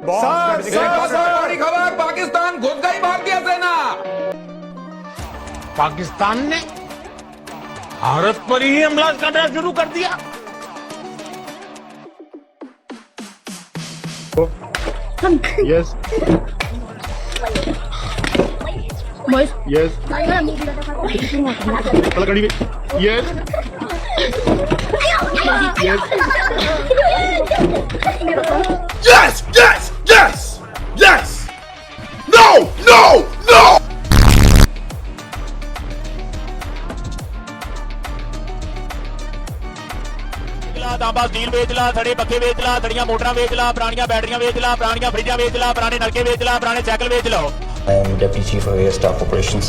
बड़ी खबर, पाकिस्तान घुस गई भारतीय सेना। पाकिस्तान ने भारत पर ही हमला करना शुरू कर दिया। Yes. Yes. पलकड़ी में. Yes. Yes. Yes, yes, yes, yes. No, no, no. तांबा स्टील वेच ला, थड़े पक्के वेच ला, थड़ियां मोटरां वेच ला, पुरानियां बैटरियां वेच ला, पुरानियां फ्रिजां वेच ला, पुराने नलके वेच ला, पुराने cycle vetch low. I am Deputy Chief of Air Staff Operations.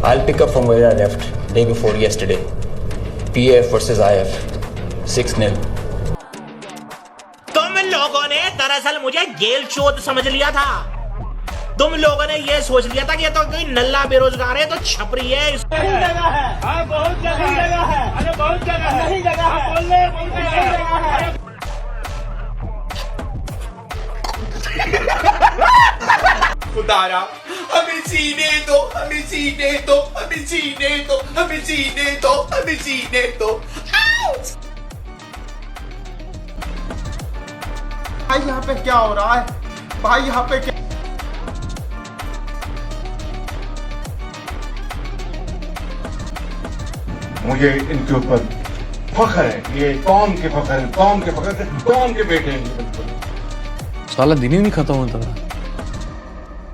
I'll pick up from where I left day before yesterday. PAF versus IF, 6-0. तुम लोगों ने दरअसल मुझे गेल चोद समझ लिया था। तुम लोगों ने ये सोच लिया था कि ये तो कोई नल्ला बेरोजगार है, तो छपरी है। जगह है, हाँ बहुत जगह है, अरे बहुत जगह है, नहीं जगह है, बोलने उतारा, हमें जीने दो, हमें जीने दो, हमें जीने दो, हमें जीने दो, हमें जीने दो। भाई यहाँ पे क्या हो रहा है? भाई यहाँ पे क्या? मुझे इनके ऊपर फख्र है, ये कौम के फख्र है, कौम के फख्र है, कौम के बेटे हैं। साला दिन ही नहीं खत्म होता था,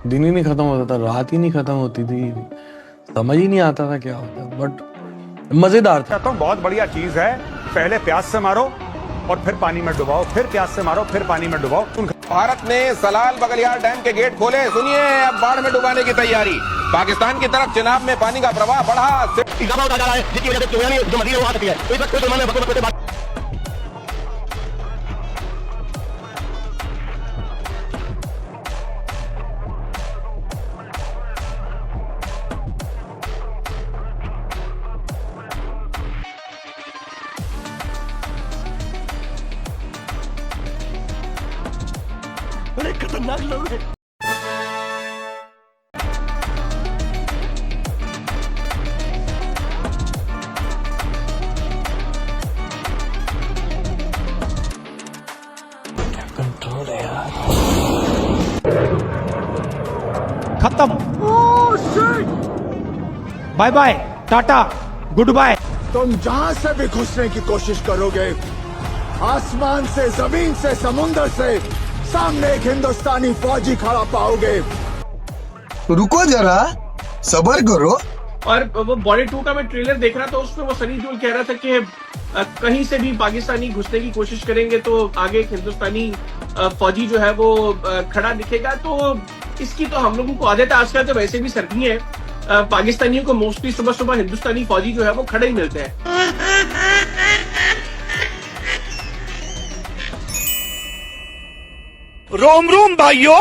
दिन ही नहीं खत्म होता था, रात ही नहीं खत्म होती थी, समझ ही नहीं आता था क्या होता, बट मजेदार था। तो बहुत बढ़िया चीज है, पहले प्यास से मारो और फिर पानी में डुबाओ, फिर प्यास से मारो, फिर पानी में डुबाओ। भारत ने सलाल बगलियार डैम के गेट खोले, सुनिए अब बाढ़ में डुबाने की तैयारी। पाकिस्तान की तरफ चिनाब में पानी का प्रवाह बढ़ा, जिसकी वजह से जो मदीना वहां तक है, तो इस वक्त कोई में बड़े खतरनाक लोग हैं। कंट्रोल है यार। खत्म। Bye bye, tata, good bye. तुम जहाँ से भी घुसने की कोशिश करोगे, आसमान से, जमीन से, समुंदर से, सामने एक हिंदुस्तानी फौजी खड़ा पाओगे। रुको जरा, सब्र करो। और वो बॉडी 2 का मैं ट्रेलर देख रहा था, उसमें वो सनी देओल कह रहा था कि कहीं से भी पाकिस्तानी घुसने की कोशिश करेंगे तो आगे एक हिंदुस्तानी फौजी जो है वो खड़ा दिखेगा। तो इसकी तो हम लोगों को आदत है, आजकल तो वैसे भी सर्दी है, पाकिस्तानियों को मोस्टली सुबह सुबह हिंदुस्तानी फौजी जो है वो खड़े ही मिलते हैं। रोम रोम भाइयों,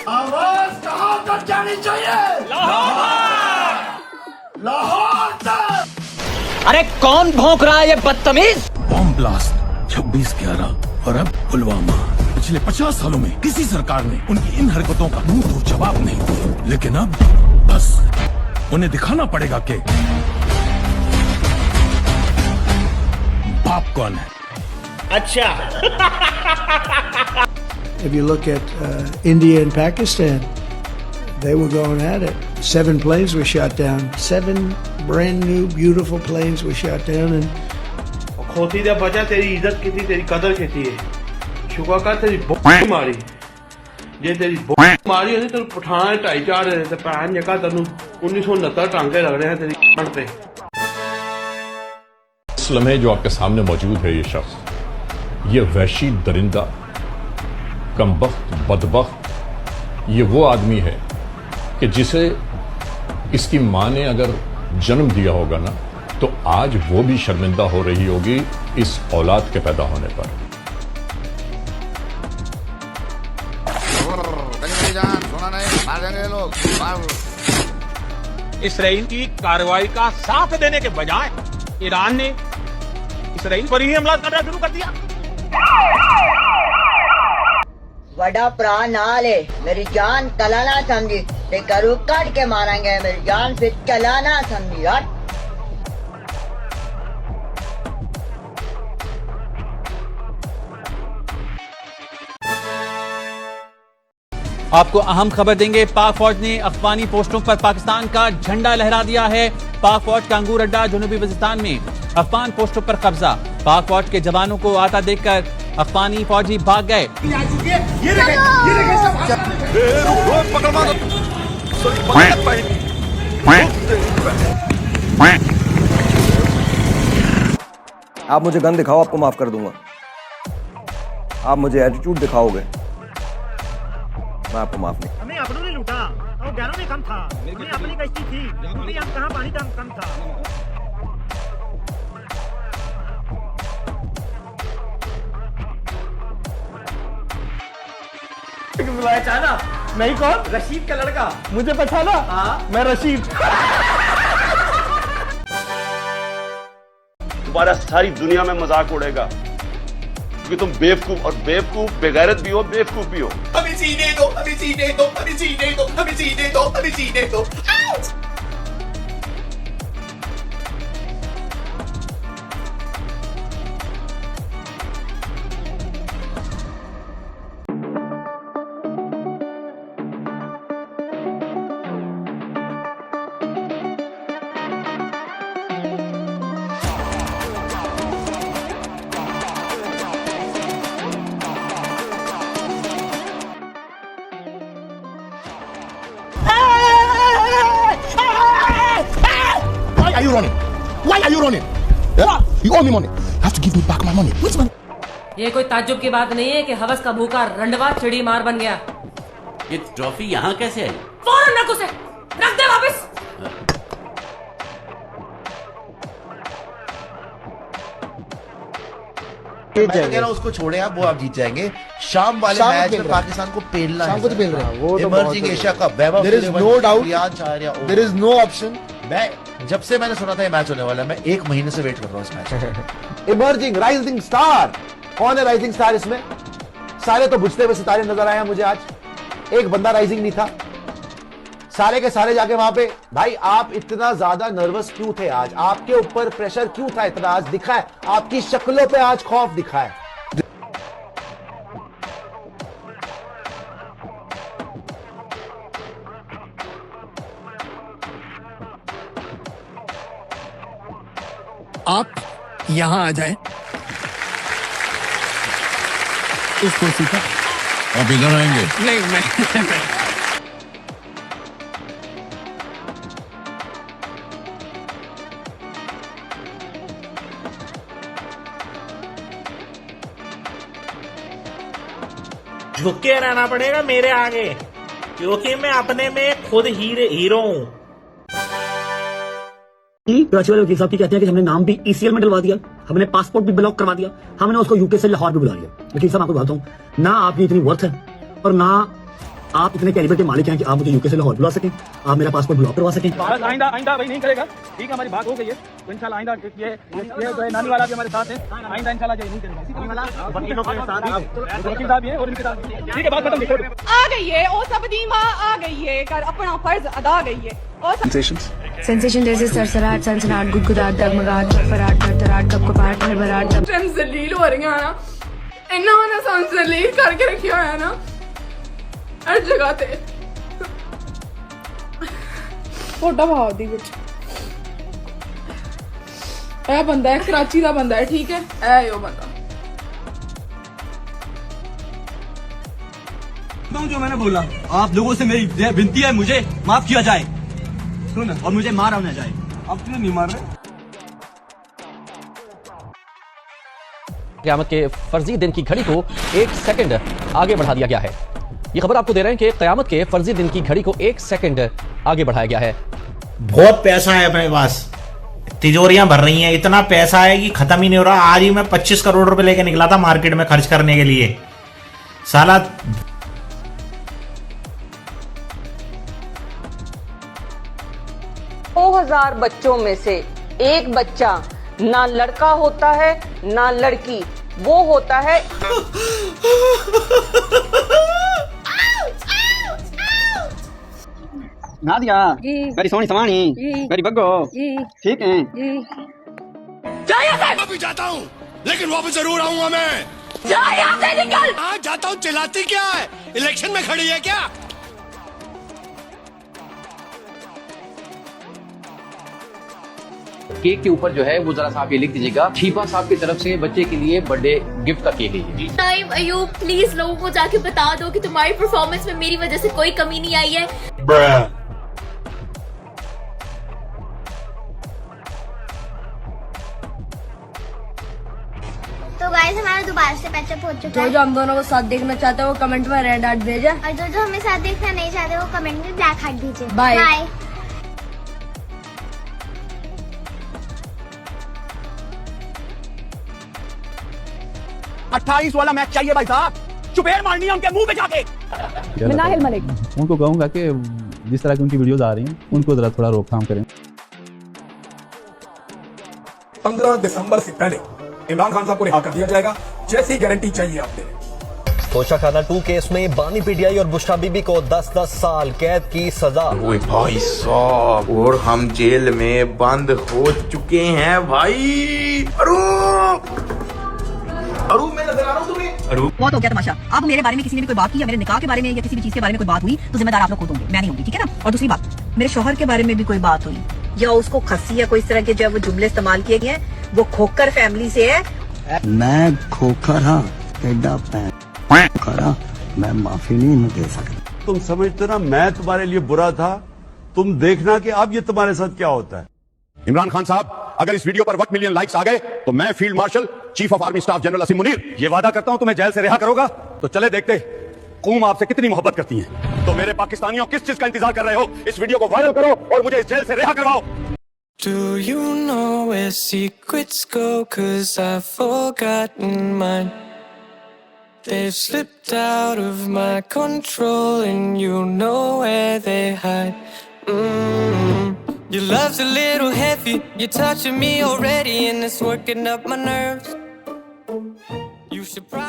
आवाज कहाँ तक जानी चाहिए? लाहौर तक। अरे कौन भौंक रहा है ये बदतमीज? बॉम्ब ब्लास्ट 26/11 और अब पुलवामा। पिछले 50 सालों में किसी सरकार ने उनकी इन हरकतों का मुंह तोड़ जवाब नहीं दिया, लेकिन अब बस उन्हें दिखाना पड़ेगा कि बाप कौन है। अच्छा। If you look at India and Pakistan, they were going at it. 7 planes were shot down. 7 brand new, beautiful planes were shot down. And खोती दे बचा, तेरी इज्जत की थी, तेरी कदर की थी। शुक्र कर तेरी बोली मारी, जे तेरी बोली मारी होती तो पठान 2.5-4 देते पैन जगह तेन 1969 टांके लग रहे हैं तेरी कान पे। इस लम्हे जो आपके सामने मौजूद है, ये शख्स, ये वहशी दरिंदा, कमबख्त, बदबख्त, ये वो आदमी है कि जिसे इसकी माँ ने अगर जन्म दिया होगा ना, तो आज वो भी शर्मिंदा हो रही होगी इस औलाद के पैदा होने पर। इसराइल की कार्रवाई का साथ देने के बजाय ईरान ने इसराइल पर ही हमला करना शुरू कर दिया। वड़ा प्रा ना ले, मेरी जान तलाना समझी, ते करू काट के मारेंगे, मेरी जान फिर चलाना समझी। हट। आपको अहम खबर देंगे। पाक फौज ने अफगानी पोस्टों पर पाकिस्तान का झंडा लहरा दिया है। पाक फौज का अंगूर अड्डा जनूबी वजीरिस्तान में अफगान पोस्टों पर कब्जा। पाक फौज के जवानों को आता देखकर अफगानी फौजी भाग गए। आप मुझे गन दिखाओ, आपको माफ कर दूंगा। आप मुझे एटीट्यूड दिखाओगे, मैं आपको माफ नहीं। हमने अपनों ने लूटा और गैरों में कम था। हमने अपनी कश्ती थी, हम कहाँ पानी कम था। बुलाया चाहना नहीं, कौन? रशीद का लड़का। मुझे पहचाना? हाँ, मैं रशीद। तुम्हारा सारी दुनिया में मजाक उड़ेगा क्योंकि तुम बेवकूफ, और बेवकूफ बेगैरत भी हो, बेवकूफ भी हो। हमें जीने दो, हमें जीने दो, हमें जीने दो, हमें जीने दो, हमें जीने दो। Why are you running? Why are you running? Yeah? You owe me money. You have to give me back my money. Which money? ये कोई ताज्जुब की बात नहीं है कि हवस का भूखा रंडवा चिड़ी मार बन गया। ये ट्रॉफी यहाँ कैसे आई? फौरन रख उसे, रख दे वापस। मैं कह रहा हूँ उसको छोड़े आप, वो आप जीत जाएंगे। शाम वाले मैच में पाकिस्तान को पेलना है। तो पेल रहे हैं। Emerging Asia Cup, there is no doubt, there is no option. मैं जब से मैंने सुना था ये मैच होने वाला है, मैं 1 महीने से वेट कर रहा हूँ इस मैच। इमर्जिंग राइजिंग स्टार, कौन है राइजिंग स्टार इसमें? सारे तो बुझते हुए सितारे नजर आए हैं मुझे आज, एक बंदा राइजिंग नहीं था। सारे के सारे जाके वहां पे, भाई आप इतना ज्यादा नर्वस क्यों थे आज? आपके ऊपर प्रेशर क्यों था इतना? आज दिखा है, आपकी शक्लों पे आज खौफ दिखा है। आप यहां आ जाए इस कुर्सी पर। आप इधर आएंगे? नहीं, मैं झुक के रहना पड़ेगा मेरे आगे, क्योंकि मैं अपने में खुद हीरो हूँ। कराची वाले वकील साहब की कहते हैं कि हमने नाम भी ECL में डलवा दिया, हमने पासपोर्ट भी ब्लॉक करवा दिया, हमने उसको यूके से लाहौर भी बुला लिया। वकील साहब आपको बताता हूँ, ना आपकी इतनी वर्थ है और ना आप इतने कैलिबर के मालिक हैं कि आप मुझे यूके से लाहौर बुला सकें, आप मेरा पासपोर्ट ब्लॉक करवा सकें। आइंदा भाई नहीं करेगा, ठीक है, हमारी बात हो गई है, तो इंशाल्लाह आइंदा ये नानी वाला भी हमारे साथ है, आइंदा इंशाल्लाह नहीं करेगा। वकीलों के साथ वकील साहब हैं और इनके साथ, ठीक है, बात खत्म। आ गई है और सब दीमा आ गई है, कर अपना फर्ज अदा गई है। और सेंसेशन जैसे सरसराहट, सनसनाहट, गुदगुदाहट, डगमगाहट, फराहट, थरथराहट, कपकपाहट, हड़बड़ाहट, हम जलील हो रही हैं ना, इन्ना ना सांस जलील करके रखिया है ना हर जगह ते। फोटो भाव दी विच ए बंदा है, कराची दा बंदा है, ठीक है, ए यो बंदा। जो मैंने बोला, आप लोगों से मेरी विनती है, मुझे माफ किया जाए, सुन, और मुझे मारा ना जाए। आप क्यों नहीं मार रहे? क़यामत के फर्जी दिन की घड़ी को 1 सेकंड आगे बढ़ा दिया गया है। ये खबर आपको दे रहे हैं कि क़यामत के फर्जी दिन की घड़ी को 1 सेकंड आगे बढ़ाया गया है। बहुत पैसा है अपने पास, तिजोरियां भर रही हैं, इतना पैसा है कि खत्म ही नहीं हो रहा। आज ही मैं 25 करोड़ रुपए लेके निकला था मार्केट में खर्च करने के लिए। साला 2000 बच्चों में से एक बच्चा ना लड़का होता है ना लड़की, वो होता है नादिया मेरी सोनी समानी मेरी बग्गो ठीक है अभी जाता हूँ लेकिन वापस जरूर आऊंगा मैं। निकल। हाँ जाता हूँ, चिल्लाती क्या है? इलेक्शन में खड़ी है क्या? केक के ऊपर जो है वो जरा सा आप ये लिख दीजिएगा, शीफा साहब की तरफ से बच्चे के लिए बर्थडे गिफ्ट का केक है। टाइम अयूब प्लीज लोगों को जाके बता दो कि तुम्हारी परफॉर्मेंस में मेरी वजह से कोई कमी नहीं आई है। तो गाइस हमारा दोबारा से पैचअप हो चुका है। जो हम दोनों को साथ देखना चाहते हो वो कमेंट में रेड हार्ट भेजे, और जो हमें साथ देखना नहीं चाहते वो कमेंट में ब्लैक हार्ट दीजिए। बाय। अट्ठाईस वाला मैच चाहिए भाई साहब, चुपेर मारनी है उनके मुंह पे जाके। मिनाहिल मलिक उनको कहूंगा कि जिस तरह की उनकी वीडियोस आ रही हैं उनको जरा थोड़ा रोकथाम करें। 15 दिसंबर से पहले इमरान खान साहब को रिहा कर दिया जाएगा, जैसी गारंटी चाहिए आपने। तोशाखाना 2 केस में बानी पीटीआई और बुशरा बीबी को 10-10 साल कैद की सजा। ओए भाई साहब, और हम जेल में बंद हो चुके हैं भाई। अरू मैं नजर आ रहा हूँ तुम्हें? अरू बहुत हो गया तमाशा। अब मेरे बारे में किसी ने भी कोई बात की या मेरे निकाह के बारे में या किसी भी चीज के बारे में कोई बात हुई तो जिम्मेदार आप लोग खुद होंगे, मैं नहीं होंगी, ठीक है ना। और दूसरी बात, मेरे शौहर के बारे में भी कोई बात हुई या उसको खस्सी या कोई इस तरह के जो जुमले इस्तेमाल किए गए हैं, वो खोकर फैमिली से है। मैं खोकर हाँ, एडा खरा, मैं माफी नहीं दे सकता। तुम समझते ना मैं तुम्हारे लिए बुरा था, तुम देखना कि अब ये तुम्हारे साथ क्या होता है। इमरान खान साहब, अगर इस वीडियो पर 1 मिलियन लाइक्स आ गए तो मैं field marshal chief of army staff general Asim Munir ये वादा करता हूं तुम्हें जेल से रिहा करोगा। तो चले देखते कौम आपसे कितनी मोहब्बत करती है। तो मेरे पाकिस्तानियों किस चीज का इंतजार कर रहे हो? इस वीडियो को वायरल करो और मुझे इस जेल से रिहा करवाओ। Do you know where secrets go? 'Cause I've forgotten mine. They've slipped out of my control and you know where they hide. Your love's a little heavy, you're touching me already and it's working up my nerves. You should probably